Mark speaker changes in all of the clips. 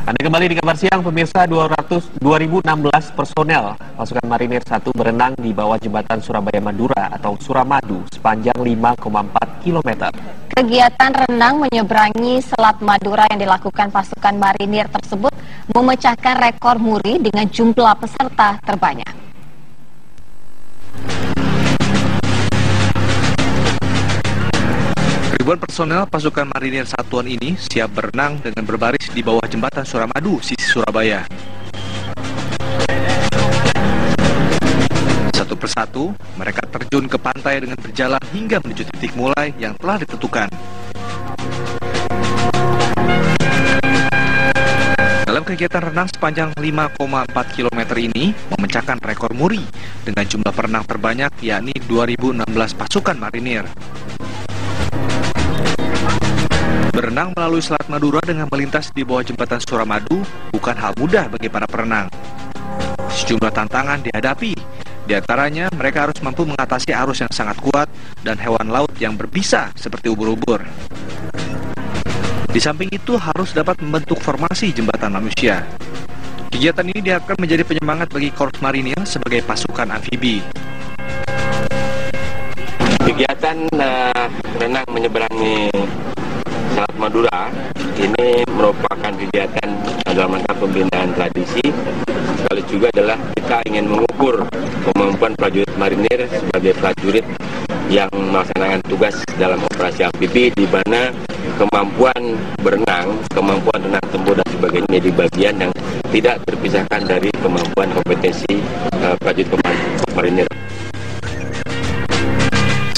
Speaker 1: Anda kembali di Kabar Siang, pemirsa. 2016 personel pasukan Marinir 1 berenang di bawah jembatan Surabaya Madura atau Suramadu sepanjang 5,4 km.
Speaker 2: Kegiatan renang menyeberangi Selat Madura yang dilakukan pasukan Marinir tersebut memecahkan rekor muri dengan jumlah peserta terbanyak.
Speaker 3: Ribuan personel pasukan Marinir Satuan ini siap berenang dengan berbaris di bawah jembatan Suramadu, sisi Surabaya. Satu persatu, mereka terjun ke pantai dengan berjalan hingga menuju titik mulai yang telah ditentukan. Dalam kegiatan renang sepanjang 5,4 km ini memecahkan rekor muri dengan jumlah perenang terbanyak, yakni 2016 pasukan Marinir. Berenang melalui Selat Madura dengan melintas di bawah jembatan Suramadu bukan hal mudah bagi para perenang. Sejumlah tantangan dihadapi, di antaranya mereka harus mampu mengatasi arus yang sangat kuat dan hewan laut yang berbisa seperti ubur-ubur. Di samping itu harus dapat membentuk formasi jembatan manusia. Kegiatan ini diharapkan menjadi penyemangat bagi Korps Marinir sebagai pasukan amfibi.
Speaker 4: Kegiatan renang menyeberangi Selat Madura ini merupakan kegiatan dalam rangka pembinaan tradisi, sekali juga adalah kita ingin mengukur kemampuan prajurit Marinir sebagai prajurit yang melaksanakan tugas dalam operasi amfibi, di mana kemampuan berenang, kemampuan renang tempur dan sebagainya menjadi bagian yang tidak terpisahkan dari kemampuan kompetensi prajurit Marinir.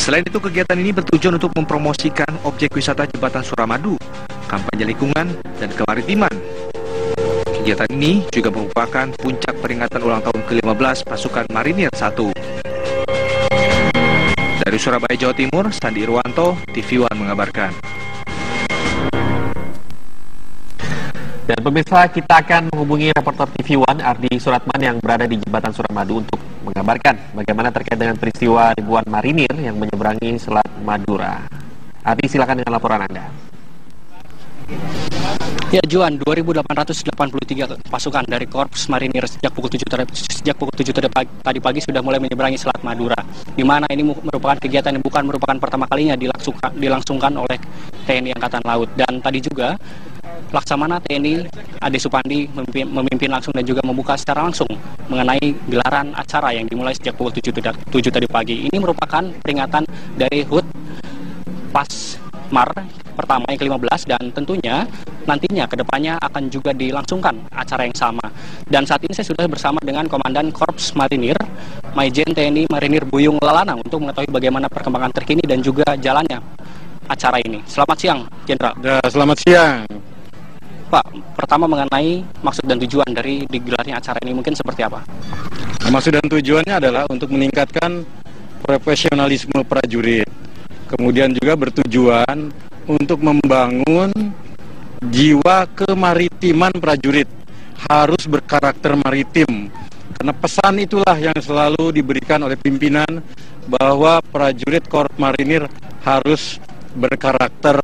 Speaker 3: Selain itu, kegiatan ini bertujuan untuk mempromosikan objek wisata jembatan Suramadu, kampanye lingkungan, dan kemaritiman. Kegiatan ini juga merupakan puncak peringatan ulang tahun ke-15 pasukan Marinir 1. Dari Surabaya, Jawa Timur, Sandi Irwanto, TV One mengabarkan.
Speaker 1: Dan pemirsa, kita akan menghubungi reporter TV One Ardi Suratman yang berada di jembatan Suramadu untuk mengabarkan bagaimana terkait dengan peristiwa ribuan marinir yang menyeberangi Selat Madura. Ardi, silakan dengan laporan Anda.
Speaker 5: Ya, Juan, 2.883 pasukan dari Korps Marinir sejak pukul 7 tadi pagi sudah mulai menyeberangi Selat Madura, di mana ini merupakan kegiatan yang bukan merupakan pertama kalinya dilangsungkan oleh TNI Angkatan Laut. Dan tadi juga Laksamana TNI Ade Supandi memimpin langsung dan juga membuka secara langsung mengenai gelaran acara yang dimulai sejak pukul 7 tadi pagi. Ini merupakan peringatan dari HUT Pasmar pertama yang ke-15, dan tentunya nantinya kedepannya akan juga dilangsungkan acara yang sama. Dan saat ini saya sudah bersama dengan Komandan Korps Marinir Maijen TNI Marinir Buyung Lalanang untuk mengetahui bagaimana perkembangan terkini dan juga jalannya acara ini. Selamat siang, Jenderal.
Speaker 6: Ya, selamat siang.
Speaker 5: Pak, pertama mengenai maksud dan tujuan dari digelarnya acara ini mungkin seperti apa?
Speaker 6: Maksud dan tujuannya adalah untuk meningkatkan profesionalisme prajurit. Kemudian juga bertujuan untuk membangun jiwa kemaritiman prajurit, harus berkarakter maritim. Karena pesan itulah yang selalu diberikan oleh pimpinan bahwa prajurit Korps Marinir harus berkarakter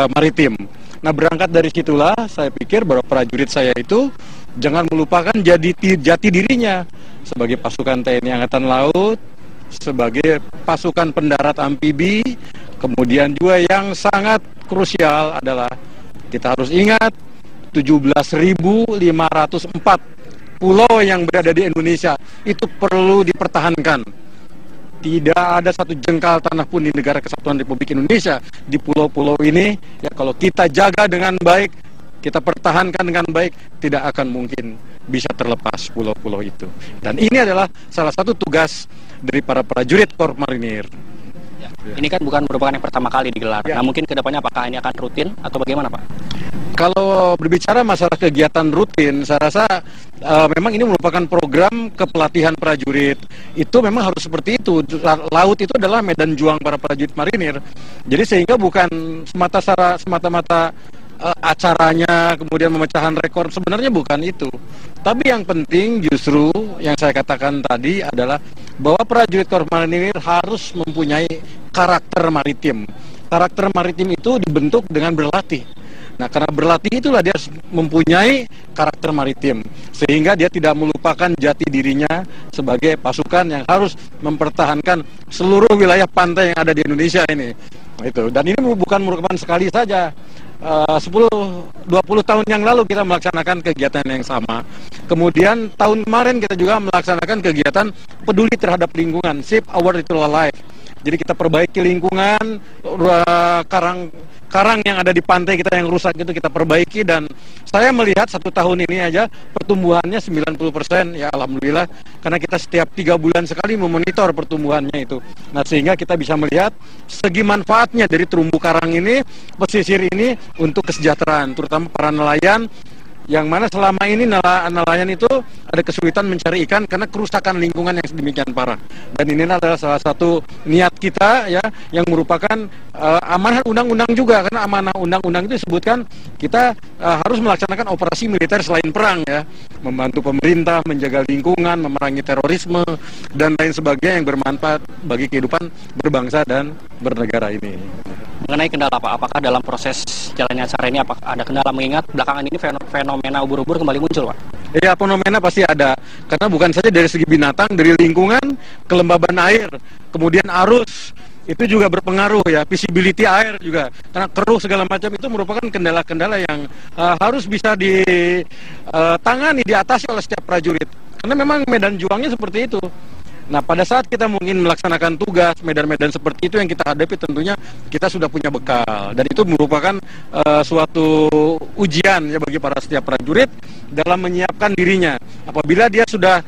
Speaker 6: maritim. Nah, berangkat dari situlah saya pikir bahwa prajurit saya itu jangan melupakan jati dirinya sebagai pasukan TNI Angkatan Laut, sebagai pasukan pendarat amfibi. Kemudian juga yang sangat krusial adalah kita harus ingat 17.504 pulau yang berada di Indonesia itu perlu dipertahankan. Tidak ada satu jengkal tanah pun di negara kesatuan Republik Indonesia di pulau-pulau ini. Ya, kalau kita jaga dengan baik, kita pertahankan dengan baik, tidak akan mungkin bisa terlepas pulau-pulau itu. Dan ini adalah salah satu tugas dari para prajurit Korps Marinir.
Speaker 5: Ya, ini kan bukan merupakan yang pertama kali digelar.
Speaker 6: Ya.
Speaker 5: Nah, mungkin kedepannya apakah ini akan rutin atau bagaimana, Pak?
Speaker 6: Kalau berbicara masalah kegiatan rutin, saya rasa memang ini merupakan program kepelatihan prajurit. Itu memang harus seperti itu. Laut itu adalah medan juang para prajurit marinir. Jadi sehingga bukan semata-mata acaranya, kemudian memecahan rekor, sebenarnya bukan itu. Tapi yang penting justru yang saya katakan tadi adalah bahwa prajurit Korps Marinir harus mempunyai karakter maritim. Karakter maritim itu dibentuk dengan berlatih. Nah, karena berlatih itulah dia mempunyai karakter maritim, sehingga dia tidak melupakan jati dirinya sebagai pasukan yang harus mempertahankan seluruh wilayah pantai yang ada di Indonesia ini. Nah, itu. Dan ini bukan merupakan sekali saja. 10-20 tahun yang lalu kita melaksanakan kegiatan yang sama. Kemudian tahun kemarin kita juga melaksanakan kegiatan peduli terhadap lingkungan, Save Our Little Life. Jadi kita perbaiki lingkungan, karang yang ada di pantai kita yang rusak itu kita perbaiki, dan saya melihat 1 tahun ini aja pertumbuhannya 90%, ya alhamdulillah, karena kita setiap 3 bulan sekali memonitor pertumbuhannya itu. Nah, sehingga kita bisa melihat segi manfaatnya dari terumbu karang ini, pesisir ini untuk kesejahteraan, terutama para nelayan, yang mana selama ini nelayan itu ada kesulitan mencari ikan karena kerusakan lingkungan yang sedemikian parah. Dan ini adalah salah satu niat kita, ya, yang merupakan amanah undang-undang juga, karena amanah undang-undang itu disebutkan kita harus melaksanakan operasi militer selain perang, ya, membantu pemerintah menjaga lingkungan, memerangi terorisme dan lain sebagainya yang bermanfaat bagi kehidupan berbangsa dan bernegara ini.
Speaker 5: Mengenai kendala Pak, apakah dalam proses jalannya acara ini apakah ada kendala, mengingat belakangan ini fenomena ubur-ubur kembali muncul, Pak?
Speaker 6: Iya, fenomena pasti ada, karena bukan saja dari segi binatang, dari lingkungan, kelembaban air, kemudian arus, itu juga berpengaruh, ya, visibility air juga, karena keruh segala macam itu merupakan kendala-kendala yang harus bisa ditangani, diatasi oleh setiap prajurit, karena memang medan juangnya seperti itu. Nah, pada saat kita mungkin melaksanakan tugas, medan-medan seperti itu yang kita hadapi, tentunya kita sudah punya bekal. Dan itu merupakan suatu ujian, ya, bagi para setiap prajurit dalam menyiapkan dirinya. Apabila dia sudah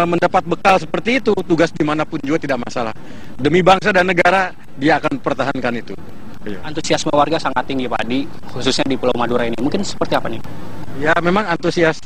Speaker 6: mendapat bekal seperti itu, tugas dimanapun juga tidak masalah. Demi bangsa dan negara, dia akan pertahankan itu.
Speaker 5: Antusiasme warga sangat tinggi, Pak, khususnya di Pulau Madura ini. Mungkin seperti apa nih?
Speaker 6: Ya, memang antusias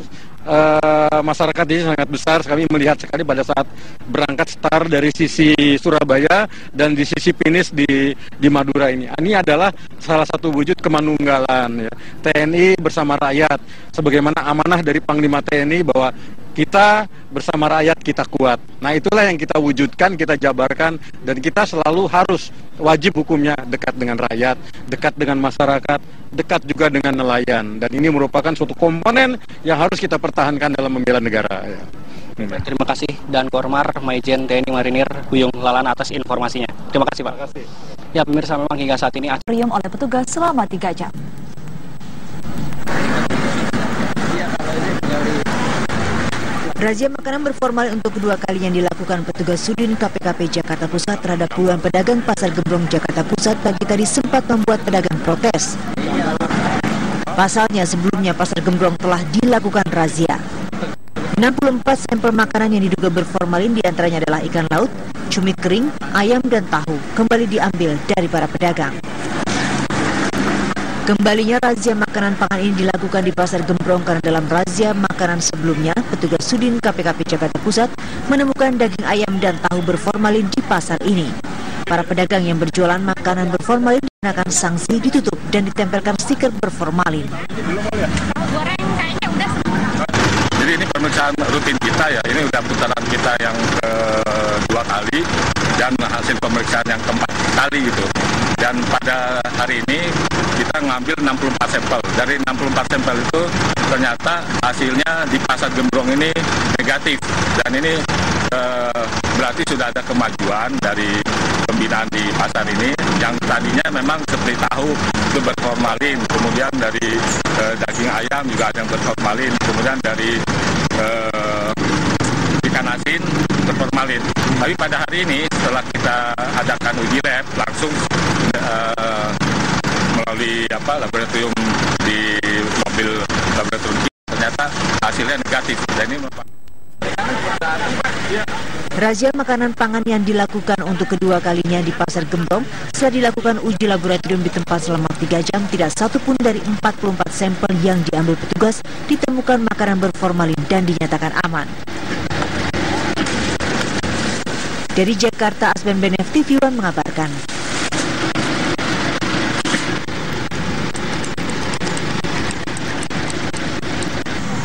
Speaker 6: masyarakat ini sangat besar. Kami melihat sekali pada saat berangkat start dari sisi Surabaya dan di sisi finish di Madura ini. Ini adalah salah satu wujud kemanunggalan, ya, TNI bersama rakyat. Sebagaimana amanah dari Panglima TNI bahwa kita bersama rakyat kita kuat. Nah, itulah yang kita wujudkan, kita jabarkan, dan kita selalu harus wajib hukumnya dekat dengan rakyat, dekat dengan masyarakat, dekat juga dengan nelayan. Dan ini merupakan suatu komponen yang harus kita pertahankan dalam membela negara. Ya.
Speaker 5: Terima kasih Dan Kormar, Maijen TNI Marinir Huyung Lalan atas informasinya. Terima kasih, Pak.
Speaker 6: Terima kasih.
Speaker 5: Ya, pemirsa, memang hingga saat ini
Speaker 7: oleh petugas selama 3 jam. Razia makanan berformalin untuk kedua kalinya dilakukan petugas Sudin KPKP Jakarta Pusat terhadap puluhan pedagang Pasar Gembrong Jakarta Pusat pagi tadi sempat membuat pedagang protes. Pasalnya sebelumnya Pasar Gembrong telah dilakukan razia. 64 sampel makanan yang diduga berformalin diantaranya adalah ikan laut, cumi kering, ayam dan tahu kembali diambil dari para pedagang. Kembalinya razia makanan pangan ini dilakukan di Pasar Gembrong karena dalam razia makanan sebelumnya, petugas Sudin KPKP Jakarta Pusat menemukan daging ayam dan tahu berformalin di pasar ini. Para pedagang yang berjualan makanan berformalin dikenakan sanksi, ditutup dan ditempelkan stiker berformalin.
Speaker 8: Jadi ini pemeriksaan rutin kita, ya, ini udah putaran kita yang kedua kali dan hasil pemeriksaan yang keempat kali gitu. Dan pada hari ini kita ngambil 64 sampel. Dari 64 sampel itu ternyata hasilnya di Pasar Gembrong ini negatif. Dan ini berarti sudah ada kemajuan dari pembinaan di pasar ini. Yang tadinya memang seperti tahu itu berformalin, kemudian dari daging ayam juga ada yang berformalin, kemudian dari ikan asin berformalin. Tapi pada hari ini setelah kita adakan uji lab langsung melalui laboratorium di mobil laboratorium, ternyata hasilnya negatif. Dan ini
Speaker 7: razia makanan pangan yang dilakukan untuk kedua kalinya di Pasar Gembrong setelah dilakukan uji laboratorium di tempat selama 3 jam, tidak satu pun dari 44 sampel yang diambil petugas ditemukan makanan berformalin dan dinyatakan aman. Dari Jakarta, Asben Benef TV One mengabarkan.